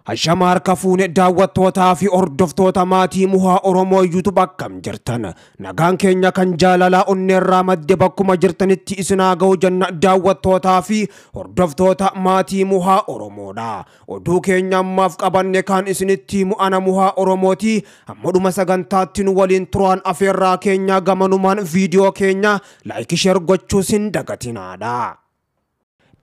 Ashamar kafuune daawwattootaa fi hordoftoota maatii muhaa Oromoo YouTube akkam jirtan nagaan keenya kan jaalalaa onneerraa madde bakkuma jirtanitti isinaa ga'u janna daawwattootaa fi hordoftoota maatii muhaa Oromoodha. Oduu keenya ammaaf qabanne kan isinitti mu'ana muhaa Oromooti. Ammadhuma sagantaatti nu waliin turaan afeerraa keenya gamanumaan viidiyoo keenya like share gochuus hin dagatinaadha.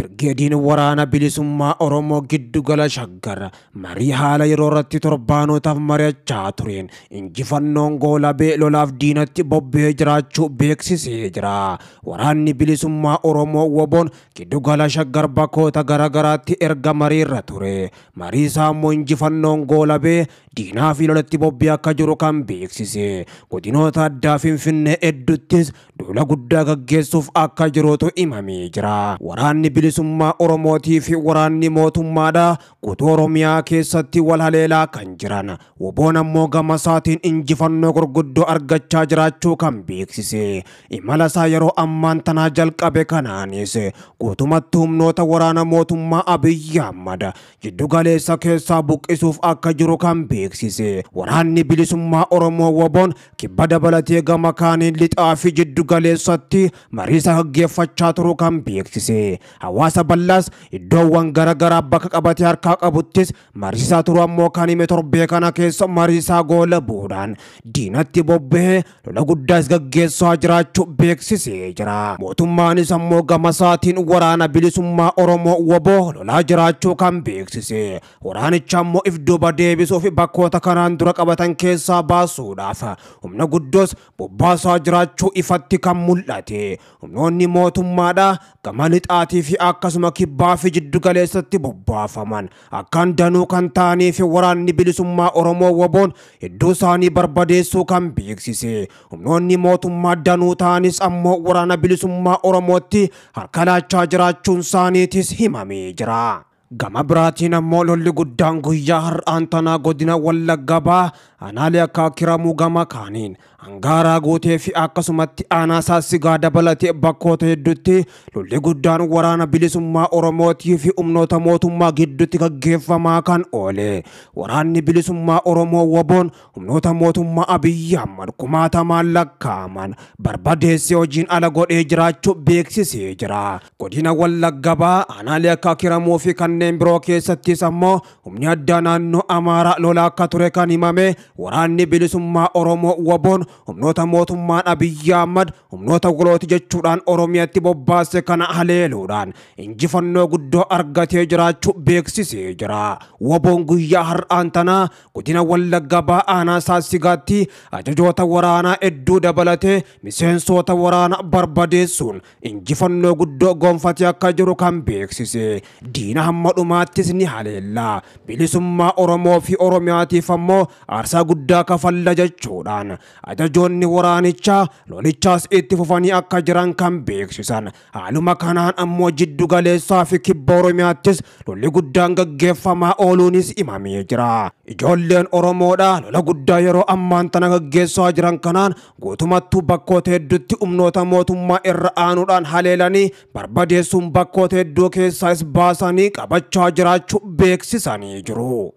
Birgeediin waraana bilisummaa Oromoo giddu gala Shaggar marii haala yeroo irratti torbaanotaaf mari'achaa tureen injifannoon goolabee lolaaf diinatti bobbee jiraachuu beeksisee jira. Waraanni bilisummaa Oromoo woboon giddu gala Shaggar bakkoota garagaraatti erga mariirra ture. Marii isaa immoo injifannoon goolabee diinaa fi lolatti bobbee akka jiru kan beeksise. Godinoota addaa Finfinnee hedduttis duula guddaa gaggeessuuf akka jirutu himamee jira. Waraanni bilisummaa Oromootii fi waraanni mootummaadha guutuu Oromiyaa keessatti wal haleelaa kan jiran. Woboon ammoo gama isaatiin injifannoo gurguddoo argachaa jiraachuu kan beeksise. Imala isaa yeroo ammaan tanaa jalqabe kanaanis guutumatti humnoota waraana mootummaa Abiyyi Ahmad jiddu galeessa keessaa buqqisuuf akka jiru kan beeksise. Waraanni bilisummaa Oromoo woboon kibba dabalatee gama kaaniin lixaa fi jiddu galeessatti mariisa gaggeeffachaa turu kan beeksise. Hawaasa bal'aas iddoowwan garagaraa bakka qabatee harkaa qabuttis mariisaa turu ammoo kan hime torbee kana keessa mariisaa goolabuudhaan diinatti bobba'ee lola guddaas gaggeessaa jiraachuu beeksisee jira. Mootummaanis ammoo gama isaatiin waraana bilisummaa Oromoo woboo lolaa jiraachuu kan beeksise. Waraanicha ammoo if duuba deebisuuf bakkoota kanaan dura qabatan keessaa baasuudhaaf humna guddoos bobbaasaa jiraachuu ifatti kan mul'ate. Humnoonni mootummaadha gama lixaatii fi akkasuma kibbaa fi jiddu galeessatti bobbaafaman akkaan danuu kan ta'anii fi waraanni bilisummaa Oromoo woboon hedduu isaanii barbadeessuu kan beeksise. Humnoonni mootummaa danuu ta'anis ammoo waraana bilisummaa Oromootti harka laachaa jiraachuun isaaniitis himamee jira. Gama biraatiin ammoo lolli guddaan guyyaa har'aan tanaa godina Wallagga Bahaa aanaalee akka Kiramuu gama kaaniin Angaaraa guutee fi akkasumatti aanaa Saasigaa dabalatee bakkoota hedduutti lolli guddaan waraana bilisummaa Oromootii fi humnoota mootummaa gidduutti gaggeeffamaa kan oole. Waraanni bilisummaa Oromoo woboon humnoota mootummaa Abiyyi Ahmad kumaatamaan lakkaa'aman barbadeessee hojiin ala godhee jiraachuu beeksisee jira. Godina Wallagga Bahaa aanaalee akka Kiramuu fi kanneen biroo keessattis ammoo humni addaa naannoo Amaaraa lolaa akka ture kan himame. Waraanni bilisummaa Oromoo woboon humnoota mootummaan Abiyyi Ahmad humnoota golooti jechuudhaan Oromiyaatti bobbaase kana haleeluudhaan injifannoo guddoo argatee jiraachuu beeksisee jira. Woboon guyyaa har'aan tanaa godina Wallagga Bahaa aanaa Saasigaatti ajajoota waraanaa hedduu dabalatee miseensota waraanaa barbadeessuun injifannoo guddoo gonfatee akka jiru kan beeksise. Diina hamma dhumaattis ni haleella. Bilisummaa Oromoo fi Oromiyaatiif ammoo aarsaa guddaa kafalla jechuudhaan ajajoonni waraanichaa lolichaas itti fufanii akka jiran kan beeksisan. Haaluma kanaan ammoo jiddu galeessaa fi kibba Oromiyaattis lolli guddaan gaggeeffamaa ooluunis himamee jira. Ijoolleen Oromoodha lola guddaa yeroo ammaan tana gaggeessaa jiran kanaan guutumattuu bakkoota hedduutti humnoota mootummaa irra aanuudhaan haleelanii barbadeessuun bakkoota hedduu keessaas baasanii qabachaa jiraachuu beeksisanii jiru.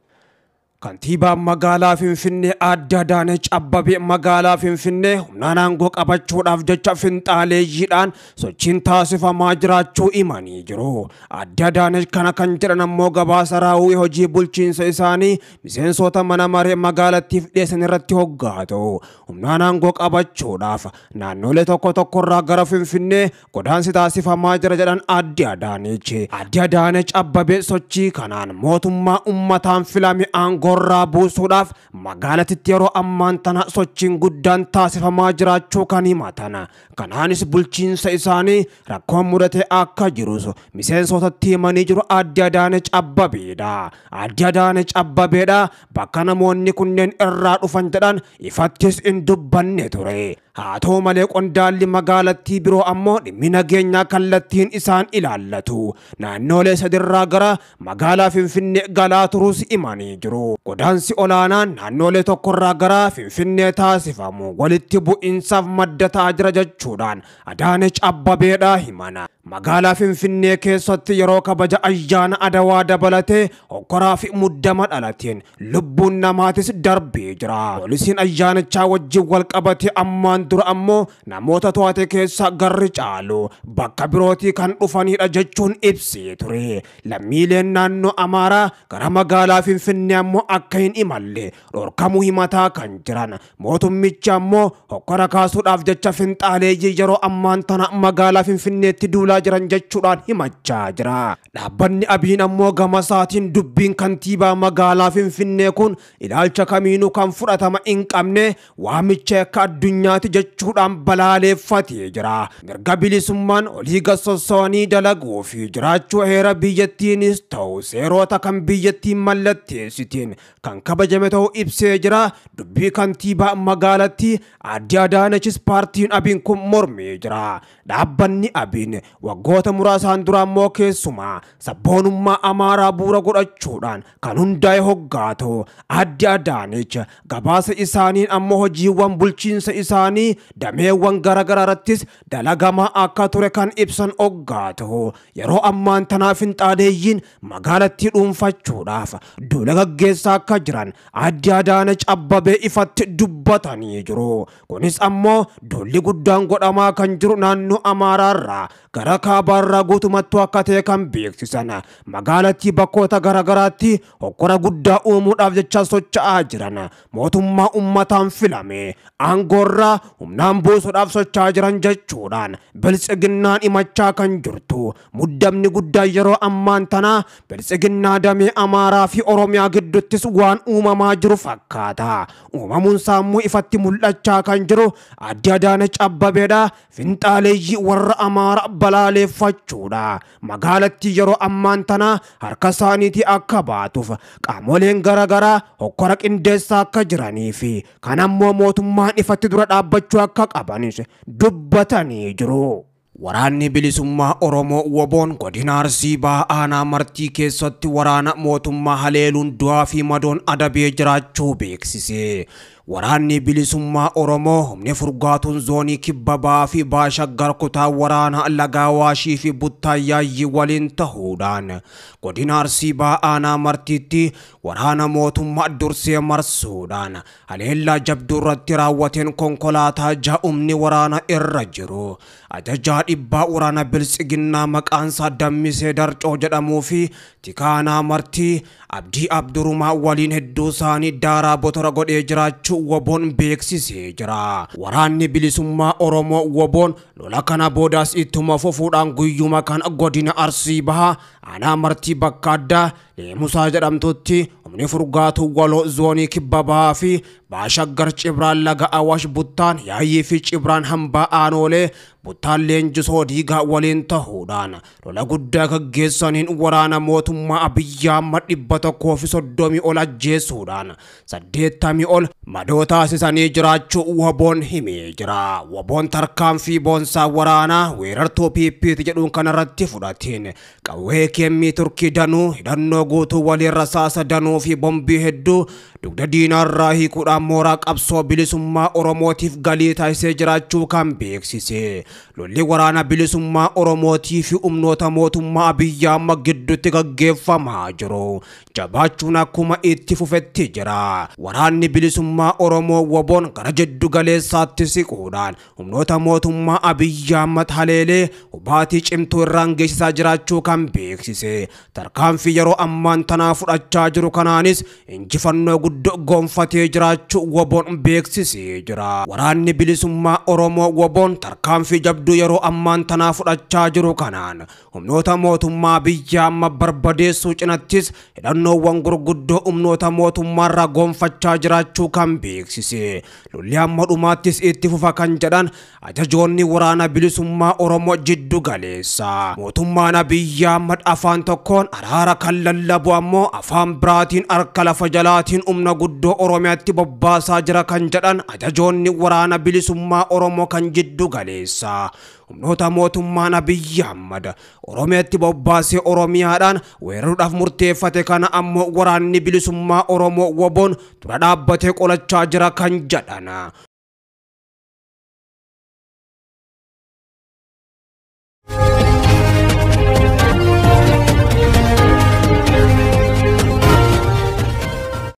Kantiibaan magaalaa Finfinnee Aadde Adaanech Abbabee magaalaa Finfinnee humnaan aangoo qabachuudhaaf jecha finxaaleeyyiidhaan sochiin taasifamaa jiraachuu himanii jiru. Aadde Adaanech kana kan jedhan ammoo gabaasa raawwii hojii bulchiinsa isaanii miseensota mana maree magaalattiif dhiyeessan irratti hoggaatu. Humnaan aangoo qabachuudhaaf naannolee tokko tokkorraa gara Finfinnee godaansi taasifamaa jira jedhan Aadde Adaanech. Aadde Adaanech Abbabee sochii kanaan mootummaa ummataan filame aangoo irraa buusuudhaaf magaalatitti yeroo ammaan tana sochiin guddaan taasifamaa jiraachuu kan himatan. Kanaanis bulchiinsa isaanii rakkoon mudate akka jirus miseensotatti himanii jiru Aadde Adaanech Abbabeedha. Aadde Adaanech Abbabeedha bakka namoonni kunneen irraa dhufan jedhan ifattis hin dubbanne ture. Haa ta'u malee qondaalli magaalattii biroo ammoo dhimmi nageenyaa kallattiin isaan ilaallatu. Naannolee sadirraa gara magaalaa Finfinnee galaa turus himanii jiru. Godaansi olaanaan naannolee tokkorraa gara Finfinnee taasifamu walitti bu'iinsaaf madda ta'aa jira jechuudhaan Adaanech Abbabeedha himana. magaalaa Finfinnee keessatti yeroo kabaja ayyaana Adawaa dabalatee hokkoraa fi muddama dhalateen lubbuun namaatis darbee jira. Poolisiin ayyaanichaa wajjin wal qabate ammaan dura ammoo namoota to'ate keessa garri caalu bakka birootii kan dhufanidha jechuun ibsee ture. Lammiileen naannoo Amaaraa gara magaalaa Finfinnee ammoo akka hin imalle dhorkamuu himataa kan jiran. Mootummichi ammoo hokkora kaasuudhaaf jecha finxaaleeyyii yeroo ammaan tana magaalaa Finfinneetti duulaa jiran jechuudhaan himachaa jira. Dhaabbanni Abiin ammoo gama isaatiin dubbiin kantiibaa magaalaa Finfinnee kun ilaalcha kamiinuu kan fudhatama hin qabne waamicha akka addunyaatti jechuudhaan balaaleeffatee jira. Mirga bilisummaan olii gassossoonii dalaguu fi jiraachuu heera biyyattiinis ta'u seerota kan biyyattiin mallatteessitiin kan kabajame ta'uu ibsee jira. Dubbii kantiibaa magaalattii Aadde Adaanechis paartiin Abiin kun mormee jira. Dhaabbanni Abiin waggoota muraasaan dura ammoo keessumaa sabboonummaa Amaaraa bu'uura godhachuudhaan kan hundaa'e hoggaatu. Aadde Adaanech gabaasa isaaniin ammoo hojiiwwan bulchiinsa isaanii dameewwan garaagaraa irrattis dalagamaa akka ture kan ibsan hoggaatu. Yeroo ammaan tanaaf finxaaleeyyiin magaalattii dhuunfachuudhaaf duula gaggeessaa akka jiran Aadde Adaanech Abbabee ifatti dubbatanii jiru. Kunis ammoo duulli guddaan godhamaa kan jiru naannoo Amaaraarraa gara kaabaarraa guutumatti akka ta'e kan beeksisan. Magaalattii bakkoota garaagaraatti hokkora guddaa uumuudhaaf jecha socho'aa jiran mootummaa ummataan filame aangoorraa humnaan buusuudhaaf socho'aa jiran jechuudhaan biltsiginnaan himachaa kan jirtu. Muddamni guddaan yeroo ammaan tana biltsiginnaa damee Amaaraa fi Oromiyaa gidduuttis waan uumamaa jiru fakkaata. Uumamuun sammuu ifatti mul'achaa kan jiru Aadde Adaanech Abbabeedha. Finxaaleeyyii warra Amaaraa balaaleeffachuudha. Magaalattii yeroo ammaan tana harka isaaniitii akka baatuuf qaamoleen garaagaraa hokkora qindeessaa akka jiranii fi kan ammoo mootummaan ifatti dura dhaabbachuu akka qabanis dubbatanii jiru. Waraanni bilisummaa Oromoo WBOn godina Arsii Bahaa Aanaa Martii keessatti waraana mootummaa haleeluun du'aa fi madoon adabee jiraachuu beeksise. Waraanni bilisummaa Oromoo humni furgaatuun zoonii Kibba Bahaa fi Baashaggar kutaa waraana Lagaa Waashii fi Buttaayyaayyii waliin ta'uudhaan godina Arsii Bahaa Aanaa Martiitti waraana mootummaa dursee marsuudhaan haleellaa jabduu irratti raawwateen konkolaataa ja'a waraana irra jiru. Ajajaa dhibbaa waraana biltsiginnaa maqaansaa Dammisee Darcoo jedhamuu fi Tikaanaa Martii Abdii Abdurumaa waliin hedduu isaanii daaraa botora godhee jiraachuu WBOn beeksisee jira. Waraanni bilisummaa Oromoo WBOn lola kana boodaas ittuma fufuudhaan guyyuma kana godina Arsii Bahaa Aanaa Martii bakka addaa Leemusaa jedhamtutti humni furgaatu waloo zoonii Kibba Bahaa fi Baashaggar Cibraan Laga Awaash Buttaan Yaayyii fi Cibraan hambaa Aanoolee Buttaan Leenjisoo Diigaa waliin ta'uudhaan lola guddaa gaggeessaniin waraana mootummaa Abiyyi Ahmad 130 ol ajjeesuudhaan 80 ol madoo taasisanii jiraachuu WBOn himee jira. WBOn tarkaanfii boonsaa waraanaa weerartuu PPT jedhuun kanarratti fudhateen qawwee keemmii Turkii danuu hidhannoo guutuu waliin rasaasa danuu fi bombii hedduu dugda diinaarraa hiikuudhaan mooraa qabsoo bilisummaa Oromootiif galii taasisee jiraachuu kan beeksise. Lolli waraana bilisummaa Oromootii fi humnoota mootummaa Abiyyi Ahmad gidduutti gaggeeffamaa jiru jabaachuun akkuma itti fufetti jira. Waraanni bilisummaa Oromoo WBOn gara jiddu galeessaatti siquudhaan humnoota mootummaa Abiyyi Ahmad haleelee hubaatii cimtuu irraan geessisaa jiraachuu kan beeksise. Tarkaanfii yeroo ammaan tanaa fudhachaa jiru kanaanis injifannoo guddoo gonfatee jiraachuu WBOn beeksisee jira. Waraanni bilisummaa Oromoo WBOn tarkaanfii jabduu yeroo ammaan tanaa fudhachaa jiru kanaan humnoota mootummaa Abiyyi Ahmad barbadeessuu cinattis hidhannoowwan gurguddoo humnoota mootummaarraa gonfachaa jiraachuu kan beeksise. Lolli amma dhumaattis itti fufa kan jedhan ajajoonni waraana bilisummaa Oromoo jiddu galeessa. Mootummaan Abiyyi Ahmad afaan tokkoon araara kan lallabu ammoo afaan biraatiin harka lafa jalaatiin humna guddoo Oromiyaatti bobbaasaa jira kan jedhan ajajoonni waraana bilisummaa Oromoo kan jiddu galeessa. Humnoota mootummaan Abiyyi Ahmad Oromiyaatti bobbaasee Oromiyaadhaan weeraruudhaaf murteeffate kana ammoo waraanni bilisummaa Oromoo WBOn dura dhaabbatee qolachaa jira kan jedhan.